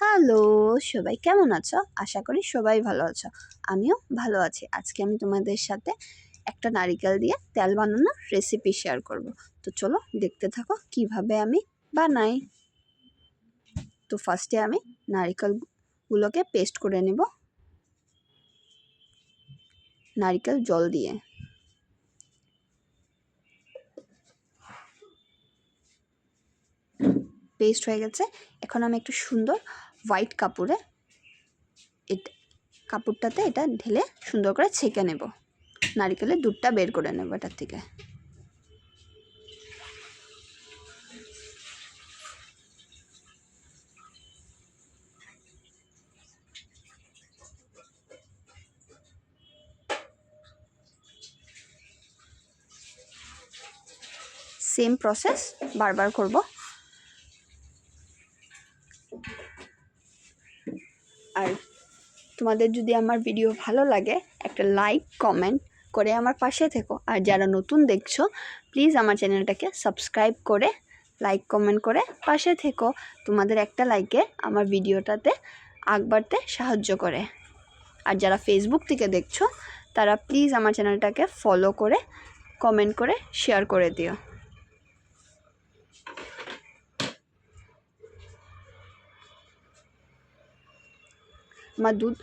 Hello, সবাই কেমন আছো? আশা করি সবাই ভালো আছো। আমিও ভালো আছি। আজকে আমি তোমাদের সাথে একটা নারিকেল দিয়ে তেল বানানোর রেসিপি শেয়ার করব। তো চলো দেখতে থাকো কিভাবে আমি বানাই। তো ফার্স্টে আমি নারিকেলগুলোকে পেস্ট করে নেব নারিকেল জল দিয়ে। পেস্ট হয়ে গেছে। এখন আমি একটু সুন্দর হোয়াইট কাপড়টাতে এটা ঢেলে সুন্দর করে ছেঁকে নেব। নারিকেলের দুধটা বের করে নেব এটার থেকে। সেম প্রসেস বারবার করব। আর তোমাদের যদি আমার ভিডিও ভালো লাগে একটা লাইক কমেন্ট করে আমার পাশে থেকো। আর যারা নতুন দেখছো প্লিজ আমার চ্যানেলটাকে সাবস্ক্রাইব করে লাইক কমেন্ট করে পাশে থেকো। তোমাদের একটা লাইকে আমার ভিডিওটাতে আগ বাড়তে সাহায্য করে। আর যারা ফেসবুক থেকে দেখছো তারা প্লিজ আমার চ্যানেলটাকে ফলো করে কমেন্ট করে শেয়ার করে দিও। আমার দুধ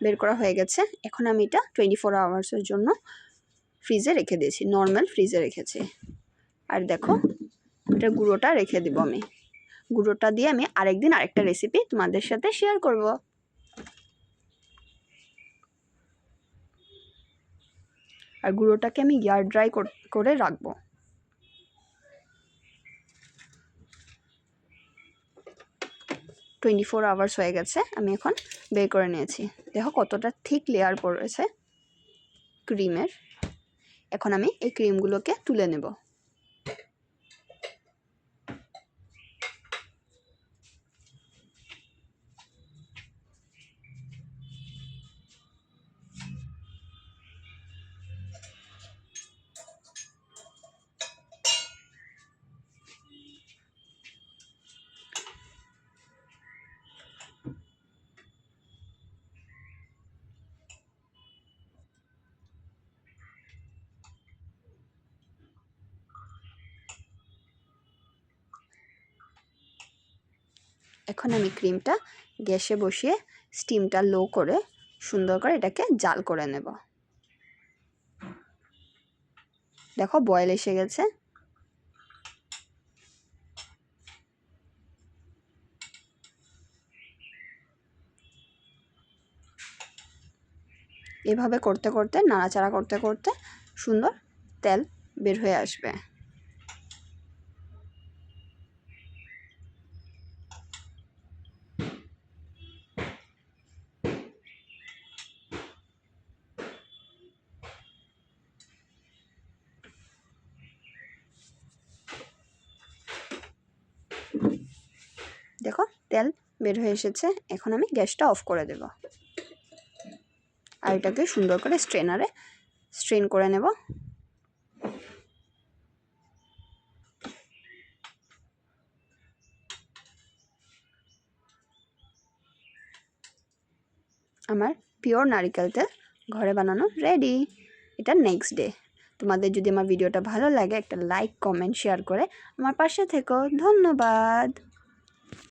বের করা হয়ে গেছে। এখন আমি এটা 24 আওয়ার্সের জন্য ফ্রিজে রেখে দিয়েছি, নর্মাল ফ্রিজে রেখেছি। আর দেখো এটা গুঁড়োটা রেখে দিব আমি। গুঁড়োটা দিয়ে আমি আরেকদিন আরেকটা রেসিপি তোমাদের সাথে শেয়ার করব। আর গুঁড়োটাকে আমি এয়ার ড্রাই করে রাখবো। টোয়েন্টি 24 আওয়ার্স হয়ে গেছে। আমি এখন বের করে নিয়েছি। দেখো কতটা থিক লেয়ার পড়েছে ক্রিমের। এখন আমি এই ক্রিমগুলোকে তুলে নেব। এখন আমি ক্রিমটা গ্যাসে বসিয়ে স্টিমটা লো করে সুন্দর করে এটাকে জাল করে নেব। দেখো বয়েল এসে গেছে। এভাবে করতে করতে নাড়াচাড়া করতে করতে সুন্দর তেল বের হয়ে আসবে। দেখো তেল বের হয়ে এসেছে। এখন আমি গ্যাসটা অফ করে দেব। আর এটাকে সুন্দর করে স্ট্রেনারে স্ট্রেন করে নেব। আমার পিওর নারকেল তেল ঘরে বানানো রেডি। এটা নেক্সট ডে। তোমাদের যদি আমার ভিডিওটা ভালো লাগে একটা লাইক কমেন্ট শেয়ার করে আমার পাশে থেকো। ধন্যবাদ।